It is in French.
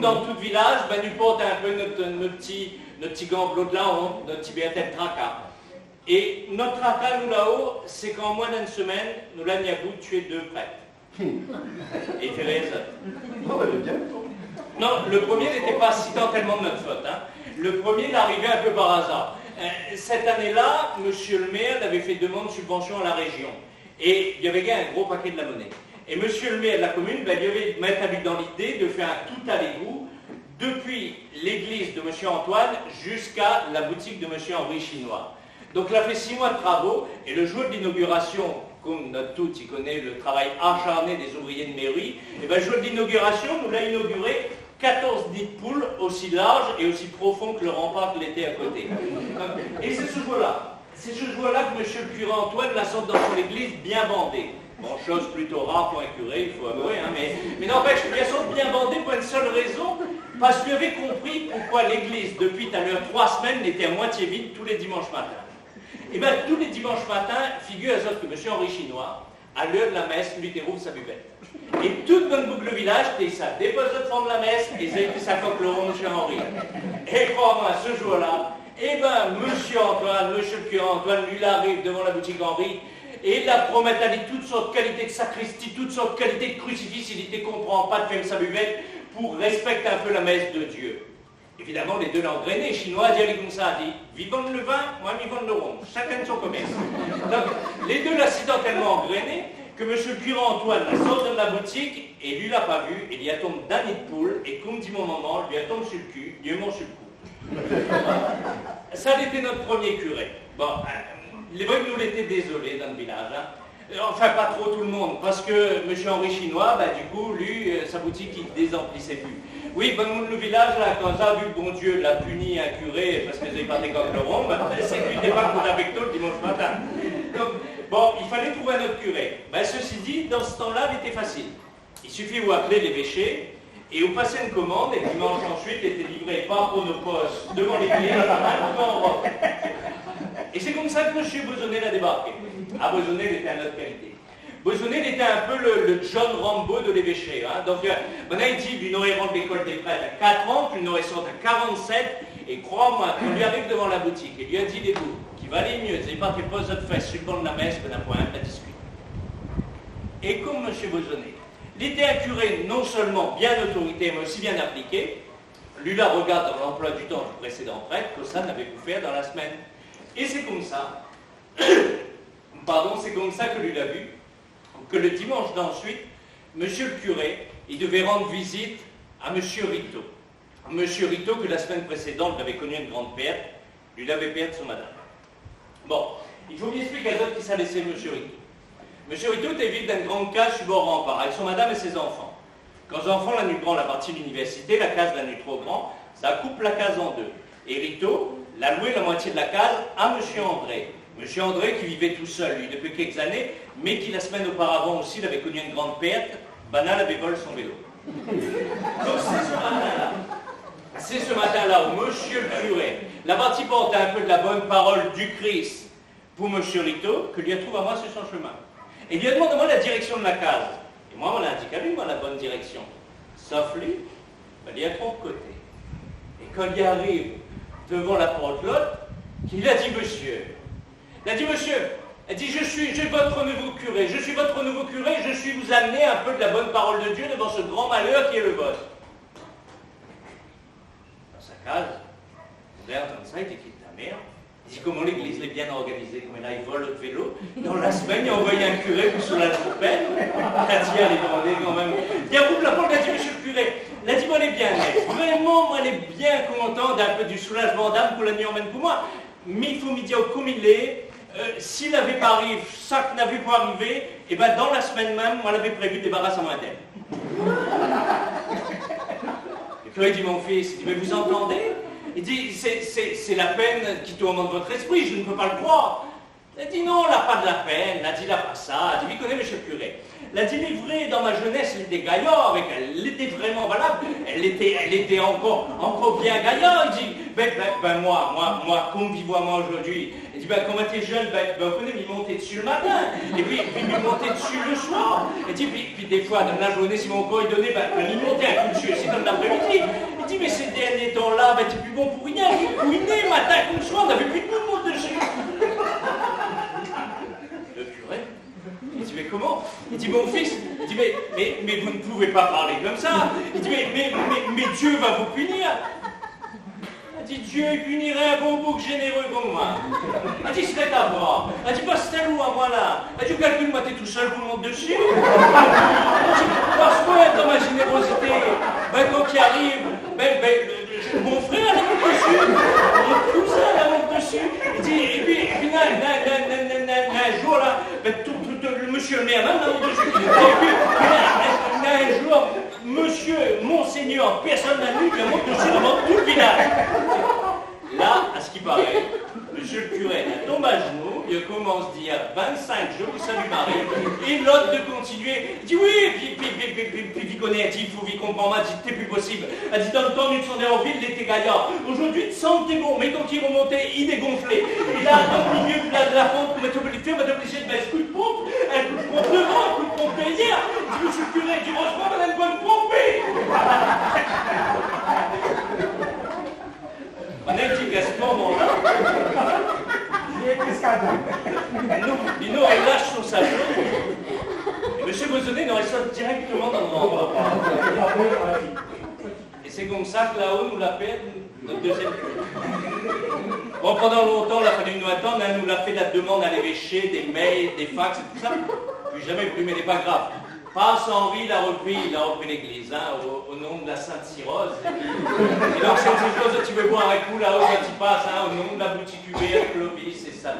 dans tout village, ben, nous portons un peu notre petit gambelot de la honte, notre petit bérette de tracas. Et notre tracas, nous là-haut, c'est qu'en moins d'une semaine, nous l'avons à bout de tuer 2 prêtres. Et Thérèse. Non, le premier n'était pas accidentellement de notre faute. Hein. Le premier, il arrivait un peu par hasard. Cette année-là, monsieur le maire avait fait demande de subvention à la région. Et il y avait un gros paquet de la monnaie. Et monsieur le maire de la commune, ben, il avait mis dans l'idée de faire un tout à l'égout depuis l'église de monsieur Antoine jusqu'à la boutique de monsieur Henri Chinois. Donc il a fait 6 mois de travaux, et le jour de l'inauguration, comme notre tout, il connaît le travail acharné des ouvriers de mairie, et ben, le jour de l'inauguration, nous l'a inauguré 14 nids de poules aussi larges et aussi profonds que le rempart qui était à côté. Et c'est ce jour-là que monsieur le curé Antoine la sorte dans son église bien bandée. Bon, chose plutôt rare pour un curé, il faut avouer, hein, mais n'empêche, il la sorte bien bandée pour une seule raison, parce qu'il avait compris pourquoi l'église, depuis tout à l'heure 3 semaines, était à moitié vide tous les dimanches matins. Et bien, tous les dimanches matins, figure à que monsieur Henri Chinois, à l'heure de la messe, lui déroule sa buvette. Et toute bonne boucle le village, t'es ça, dépose de fond de la messe, et c'est sa coque le rond, monsieur Henri. Et crois-moi, ce jour-là, eh ben, monsieur Antoine, monsieur le curé Antoine, lui, il arrive devant la boutique Henri, et il la promet à lui toutes sortes de qualités de sacristie, toutes sortes de qualités de crucifix, il ne comprend pas de faire sa buvette pour respecter un peu la messe de Dieu. Évidemment, les deux l'engrainaient. Chinois a dit comme ça, a dit, vivons le vin, moi vivons le rond, chacun de son commerce. Donc, les deux l'accidentellement engrainé, que monsieur le curé Antoine la sort de la boutique, et lui l'a pas vu, et il y a tombé d'un nid de poule, et comme dit mon maman, lui a tombé sur le cul, Dieu m'en sur le cou. Ça a été notre premier curé. Bon, les voix nous l'étaient désolés dans le village, hein. Enfin, pas trop tout le monde, parce que M. Henri Chinois, bah, du coup, lui, sa boutique, il ne désemplissait plus. Oui, ben, le village, là, quand ça a vu le bon Dieu l'a puni un curé parce qu'ils n'avaient pas des coques de rond, ben, c'est qu'il n'était pas pour avec toi le dimanche matin. Donc, bon, il fallait trouver un autre curé. Ben, ceci dit, dans ce temps-là, il était facile. Il suffit de vous appeler l'évêché, et vous passez une commande, et le dimanche ensuite, il était livré par chronopost devant l'église, un peu en Europe. Et c'est comme ça que M. Besonnel a débarqué. Ah, Besonnel était à notre qualité. Besonnel était un peu le John Rambo de l'évêché. Hein. Donc, on a dit lui n'aurait rentré l'école des prêtres à 4 ans, puis il n'aurait sorti à 47, et crois-moi, quand lui arrive devant la boutique, et lui a dit des bouts, qui valait mieux, c'est pas fait pose de fesse sur le banc de la messe, que d'un point à discuter. Et comme M. Besonnel, il était un curé non seulement bien autorité, mais aussi bien appliqué, lui la regarde dans l'emploi du temps du précédent prêtre, que ça n'avait pu faire dans la semaine. Et c'est comme ça, c'est comme ça que lui l'a vu, que le dimanche d'ensuite, monsieur le curé, il devait rendre visite à monsieur Rito. Monsieur Rito, que la semaine précédente avait connu une grande perte, lui l'avait perdu son madame. Bon, il faut bien expliquer à d'autres qui s'est laissé monsieur Rito. Monsieur Rito était vivre dans une grande case sur bord rempart, avec son madame et ses enfants. Quand les enfants, la nuit grand, la partie de l'université, la case la nuit trop grand, ça coupe la case en deux. Et Rito l'a loué la moitié de la case à monsieur André. Monsieur André qui vivait tout seul, lui, depuis quelques années, mais qui la semaine auparavant aussi, il avait connu une grande perte, Banal avait volé son vélo. Donc c'est ce matin-là où monsieur le curé, la partie porte un peu de la bonne parole du Christ pour monsieur Rito, que lui a trouvé à moi sur son chemin. Et il lui a demandé à moi la direction de la case. Et moi, on l'a indiqué à lui, moi, la bonne direction. Sauf lui, ben, il y a trop de côté. Et quand il arrive devant la porte l'autre, il a dit monsieur. Il a dit monsieur, elle dit je suis votre nouveau curé, je suis votre nouveau curé, je suis vous amener un peu de la bonne parole de Dieu devant ce grand malheur qui est le vôtre. Dans sa case, vous avez entendu ça, il dit qu'il est ta mère. Il dit comment l'église est bien organisée, comme là il vole le vélo. Dans la semaine, il a envoyé un curé pour soulager son peine. Il a dit elle est demandée quand même. Il a ouvert la porte, il a dit monsieur le curé. Il a dit moi elle est bien nette. Vraiment, moi elle est bien contente d'un peu du soulagement d'âme pour la nuit emmène pour moi. Mais il faut me dire comme il est. S'il n'avait pas arrivé, ça n'avait pas arrivé, et bien dans la semaine même, moi j'avais prévu de débarrasser à moi d'elle. Le curé dit mon fils, il dit mais vous entendez? Il dit c'est la peine qui tourmente votre esprit, je ne peux pas le croire. Il a dit non, là pas de la peine, il a dit là pas ça, il dit il connaît monsieur le curé. Il a dit les vrais, dans ma jeunesse, elle était gaillard avec elle, elle était vraiment valable, elle était encore bien gaillard. Il dit ben moi, comme vivant moi aujourd'hui, il dit ben quand t'es jeune, on connaît, il montait dessus le matin, et puis il montait dessus le soir. Il dit puis des fois dans la journée, si mon corps il donnait, il montait un coup dessus aussi dans l'après-midi. plus bon pour rien, vous couinez matin comme soir, on n'avait plus de monde dessus. Le curé, il dit, mais comment? Il dit, mon fils, il dit, mais vous ne pouvez pas parler comme ça. Il dit, mais Dieu va vous punir. Il dit, Dieu punirait un bon bouc généreux comme moi. Il dit, c'est à voir. Il dit, passe-t-elle où à moi là? Il dit, calcule-moi, t'es tout seul, vous le monte dessus. Il dit, passe-moi dans ma générosité. Ben, quand il arrive, mon frère la monte dessus. Mon cousin la monte dessus. Il dit, et puis un jour là, le monsieur le maire, même la monte dessus. Et puis, un jour, monsieur, monseigneur, personne n'a vu, il monte dessus devant tout le village. Là, à ce qui paraît, monsieur le curé tombe à genoux, il commence à dire 25 jours, ça lui m'arrive, et l'autre de continuer, il dit oui, puis il connaît, il faut vite comprendre, il dit t'es plus possible, il dit dans le temps, nous descendait en ville, il était gaillard, aujourd'hui, tu sens que t'es bon, mais quand il remontait, il dégonflait, et là, dans le milieu de la pompe, on va t'obliger de mettre un coup de pompe devant, un coup de pompe derrière, il dit monsieur le curé, il dit heureusement, madame va me pomper. On a dit qu'à ce moment-là, Lino relâche son salut. Et M. Bozonnet nous ressort directement dans l'endroit. Et c'est comme ça que là-haut, nous l'a fait notre deuxième curé. Bon, pendant longtemps, il a fallu nous attendre, hein, nous l'a fait la demande à l'évêché, des mails, des fax et tout ça. Puis jamais plus, mais n'est pas grave. Passe Henri, il a repris l'église, hein, au nom de la Sainte Cyrose. Et donc c'est une chose que tu veux boire avec nous là-haut quand tu passes, hein, au nom de la boutique UV, Clovis et ça.